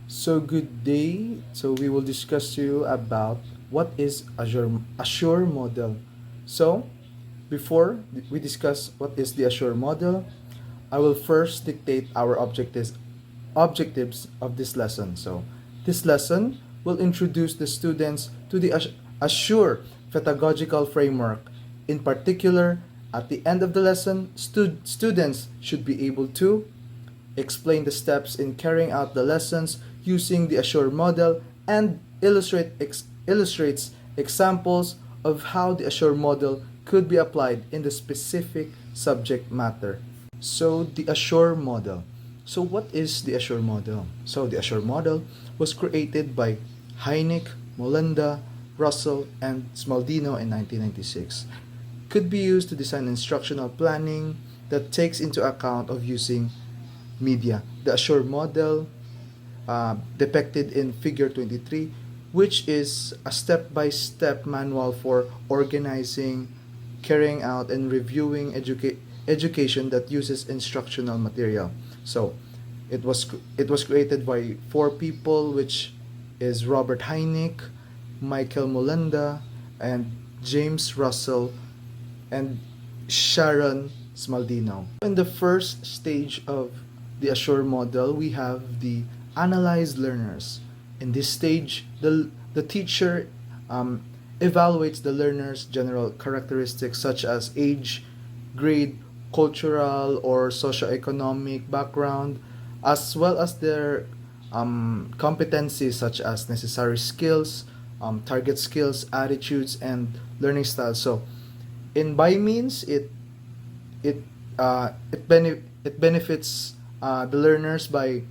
So good day. So we will discuss to you about what is Azure model. So before we discuss what is the Azure model, I will first dictate our objectives of this lesson. So this lesson will introduce the students to the Azure pedagogical framework. In particular, at the end of the lesson, students should be able to explain the steps in carrying out the lessons using the Azure model, and illustrates examples of how the Azure model could be applied in the specific subject matter. So the Azure model. So what is the Azure model? So the Azure model was created by Hynek, Molenda, Russell, and Smaldino in 1996. Could be used to design instructional planning that takes into account of using media. The Azure model, depicted in Figure 23, which is a step-by-step manual for organizing, carrying out, and reviewing education that uses instructional material. So, it was created by four people, which is Robert Hynek, Michael Molenda, and James Russell, and Sharon Smaldino. In the first stage of the Azure model, we have the analyze learners. In this stage, the teacher evaluates the learner's general characteristics such as age, grade, cultural or socioeconomic background, as well as their competencies such as necessary skills, target skills, attitudes, and learning styles. So, in by means, it benefits the learners by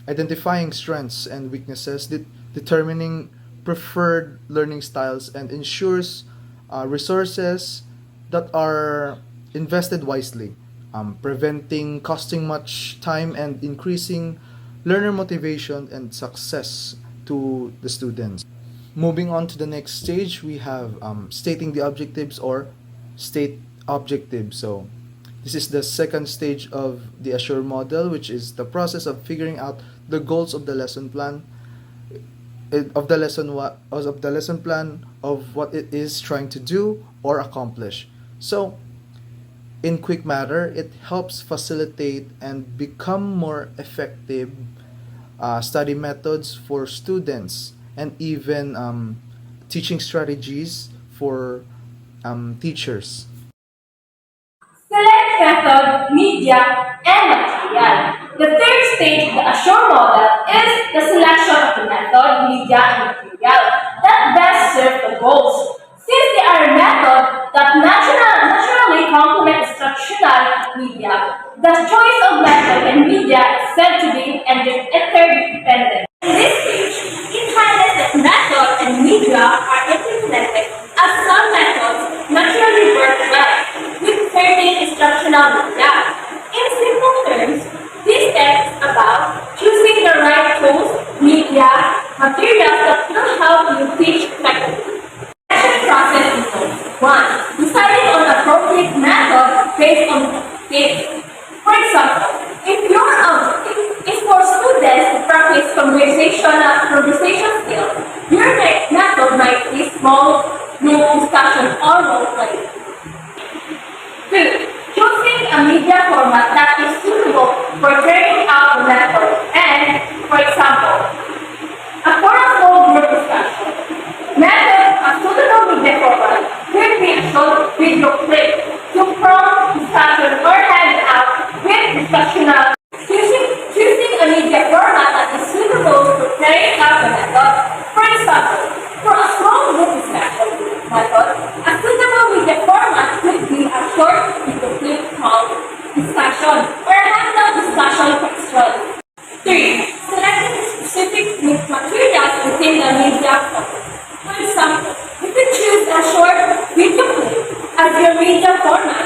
identifying strengths and weaknesses, determining preferred learning styles, and ensures resources that are invested wisely, preventing costing much time and increasing learner motivation and success to the students. Moving on to the next stage, we have stating the objectives or state objectives. So this is the second stage of the Azure model, which is the process of figuring out the goals of the lesson plan, of the lesson plan of what it is trying to do or accomplish. So, in quick matter, it helps facilitate and become more effective study methods for students, and even teaching strategies for teachers. Select method, media, and material. The third stage of the Azure model is the selection of the method, media, and material that best serve the goals. Since they are a method that naturally complement instructional media, the choice of method and media is said to be interdependent. In this stage, it highlights that method and media are interconnected as some methods naturally work well with certain instructional media. In simple terms, this text is about choosing the right tools, media, materials that will help you teach effectively. Selection process involves 1. Deciding on appropriate method based on data. For example, if your objective is for students to practice conversation skills, your next method might be small group discussion or role play. 2. Choosing a media format that is suitable for carrying out the method and, for example, for a small group discussion. Method, a suitable media format could be a short video clip to prompt discussion or hand out with discussional. Choosing a media format that is suitable for carrying out the method. For example, for a small group discussion method, a suitable media format could be a short video clip called discussion or a handout discussion textual. 3. Selecting specific materials within the media format. For example, if you choose a short video clip as your media format,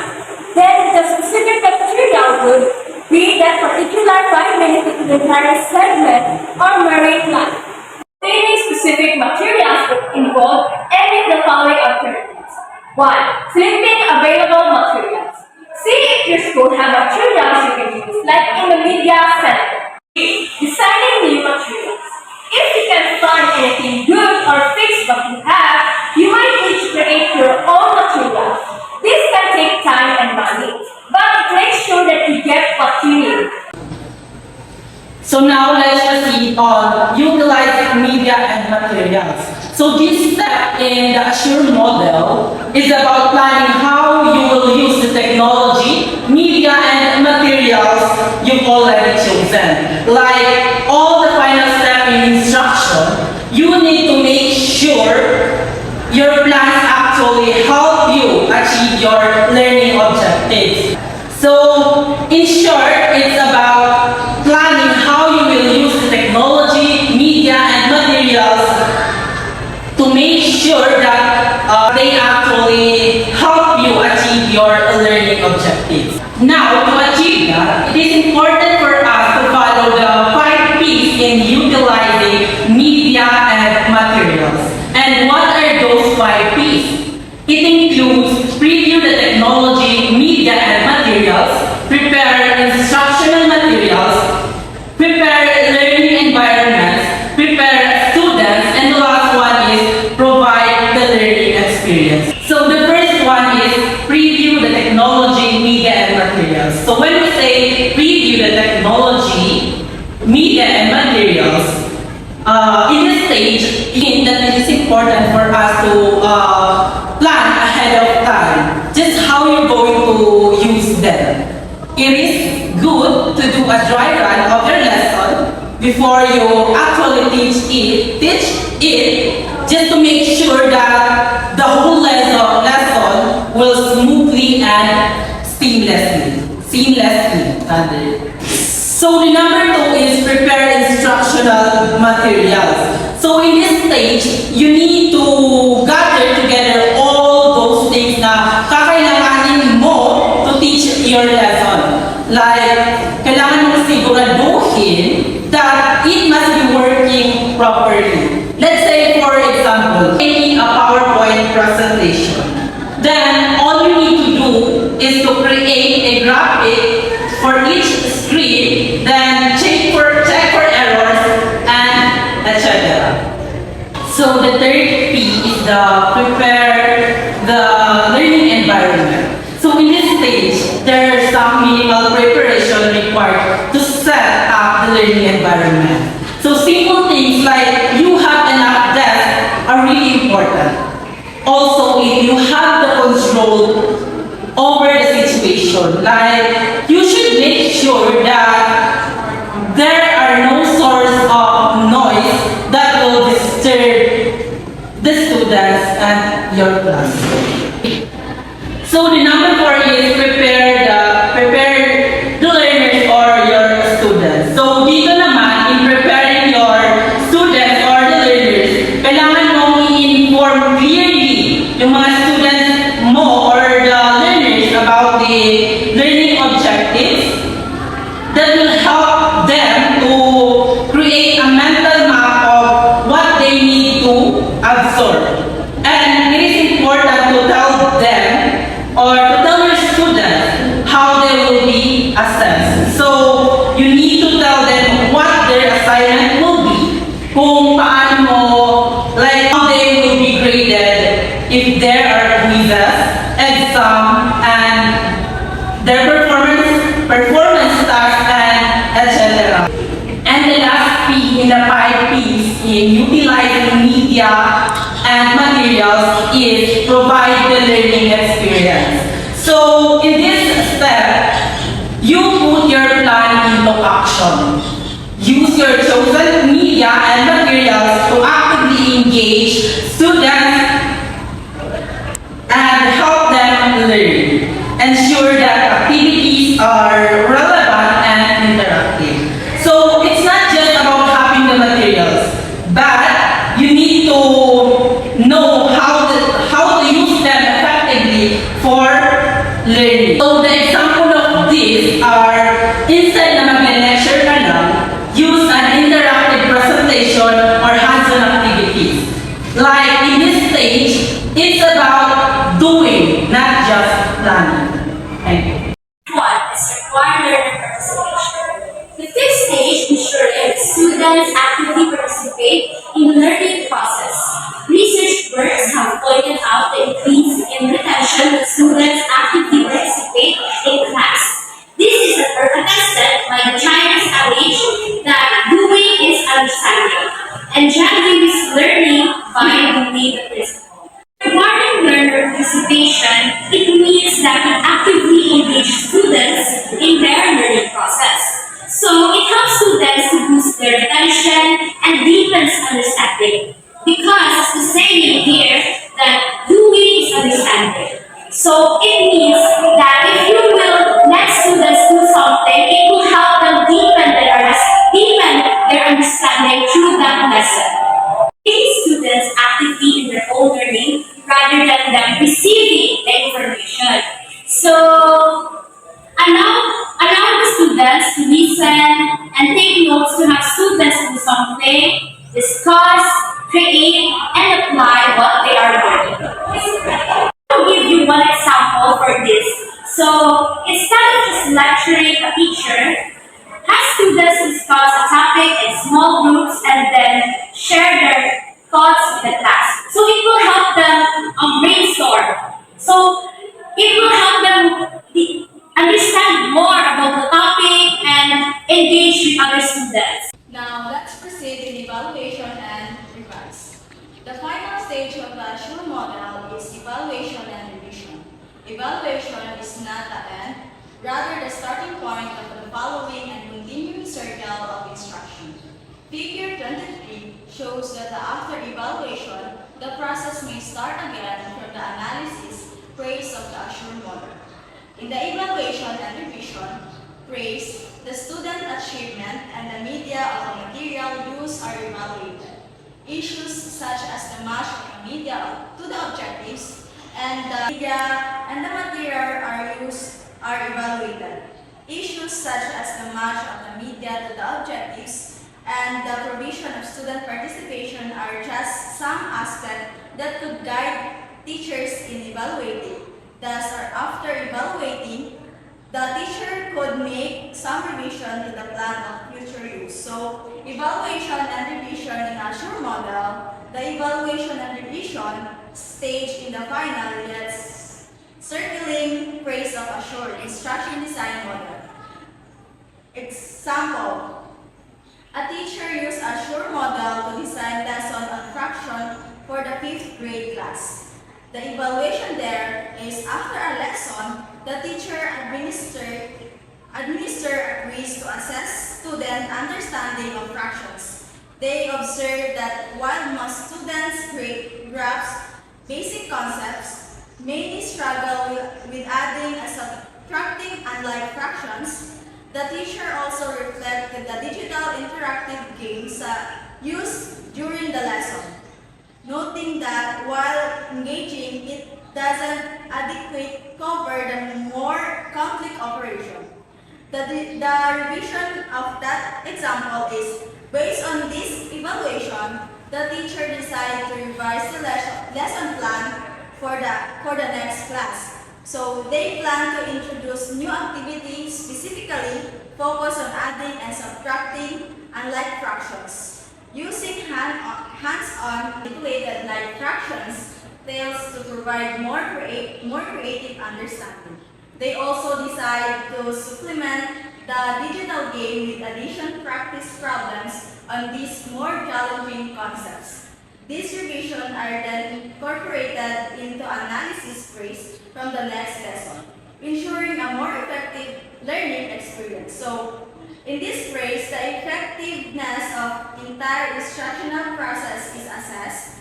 then the specific material would be that particular 5-minute documentary segment or marine life. Obtaining specific materials would involve any of the following alternatives. 1. Flipping available materials. See if your school has materials you can use, like in the media center. 2. Designing new materials. knowledge received on utilizing media and materials. So this step in the Assure model is about planning how you will use the technology, media, and materials you've already chosen. Like all the final step in instruction, you need to make sure your plans actually help you achieve your learning objectives. So, in short, it's about planning how you will use the technology, media, and materials to make sure that they actually help you achieve your learning objectives. Now, to achieve that, it is important for us to follow the 5 P's in utilizing media and materials. And what are those 5 P's? It includes preview the technology, media, and materials, prepare instructional materials, prepare learning environments, prepare students, and the last one is provide the learning experience. So the first one is preview the technology, media, and materials. So when we say preview the technology, media, and materials, in this stage, that it is important for us to plan ahead of time just how you're going to use them. It is good to do a dry run of your lesson before you actually teach it just to make sure that the whole lesson will smoothly and seamlessly. So the number 2 is prepare instructional materials. So in this stage, you need to gather together all those things na kakailanganin mo to teach your lesson. Like, kailangan mo siguraduhin that it must be working properly. Let's say, for example, making a PowerPoint presentation. Then, all you need to do is to create a graphic for each screen, then check for errors, and etc. So the third P is the prepare the learning environment. So in this stage, there are some minimal preparation required to set up the learning environment. So simple things like you have enough desks are really important. Also, if you have the control over the situation, like you should make sure that there are no source of noise that will disturb the students and your class. So the number 4 is prepare the learners or your students. So dito naman, in preparing your students or the learners, kailangan mong i-inform clearly yung mga students mo or the learners about the learning objectives that will help them to create a mental map of what they need to absorb. And it is important to tell them or to tell your students how they will be assessed. So, you need to tell them what their assignment will be, kung paano like how they will be graded if there are quizzes, exam, and their performance tasks, and etc. And the last P in the 5 P's in utilizing media and materials is provide the learning experience. So in this step, you put your plan into action. Use your chosen media and materials to actively engage students and help them learn. Ensure that activities are relevant and interactive. So it's not just about having the materials, but you need to know how to use them effectively for learning. So the example of this are instead na mag-lecture ka lang, use an interactive presentation or hands-on activities. Like in this stage, it's about doing, not just planning. Thank you. 1 is required learner participation. The fifth stage ensures that students actively participate in the learning process. Research works have pointed out the increase in retention when students actively participate in class. This is attested by the China's adage that doing engenders learning by the data principle. Regarding learner participation, it means that we actively engage students in their learning process. So it helps students to boost their retention and deepens understanding. Because as the saying here that doing is understanding. So it means that if you will let students do something, it will help them deepen their understanding through that lesson. Engaging students actively in their own learning rather than them receiving the information. So allow the students to listen and take notes to have students do something, discuss, create, and apply what they are learning. I'll give you one example for this. So instead of just lecturing a teacher, have students discuss a topic in small groups and then share their thoughts with the class. So it will help them brainstorm. So it will help them understand more about the topic and engage with other students. Now, let's proceed in evaluation and revise. The final stage of the Assure model is evaluation and revision. Evaluation is not the end, rather the starting point of the following and continuing circle of instruction. Figure 23 shows that after evaluation, the process may start again from the analysis phase of the Assure model. In the evaluation and revision phase, the student achievement and the media of the material used are evaluated. Issues such as the match of the media to the objectives and the media and the material are evaluated. Issues such as the match of the media to the objectives and the provision of student participation are just some aspects that could guide teachers in evaluating. Thus, after evaluating, the teacher could make some revision to the plan of future use. So, evaluation and revision in Assure model, the evaluation and revision stage in the final yet circling phrase of Assure instruction design model. Example: a teacher used Assure model to design lesson on fraction for the 5th grade class. The evaluation there is after a lesson, the teacher administer a quiz to assess student understanding of fractions. They observe that while most students grasp basic concepts, many struggle with adding and subtracting unlike fractions. The teacher also reflected the digital interactive games used during the lesson, noting that while engaging, it doesn't adequately cover the more complex operation. The revision of that example is, based on this evaluation, the teacher decided to revise the lesson plan for the next class. So they plan to introduce new activities specifically focused on adding and subtracting unlike fractions. Using hands-on manipulated like fractions fails to provide more creative understanding. They also decide to supplement the digital game with addition practice problems on these more challenging concepts. These revisions are then incorporated into analysis phase from the next lesson, ensuring a more effective learning experience. So, in this phrase, the effectiveness of entire instructional process is assessed.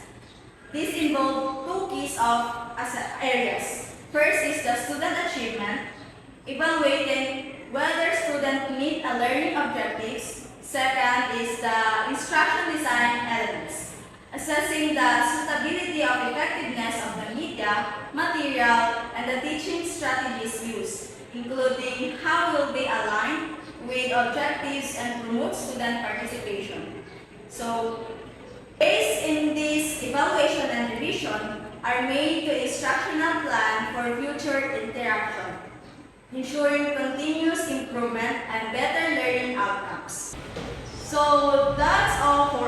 This involves two keys of areas. First is the student achievement, evaluating whether students meet a learning objectives. Second is the instruction design elements, assessing the suitability of effectiveness of the media, material, and the teaching strategies used, including how will they align with objectives and promote student participation. So, based in this evaluation and revision are made to instructional plan for future interaction, ensuring continuous improvement and better learning outcomes. So that's all for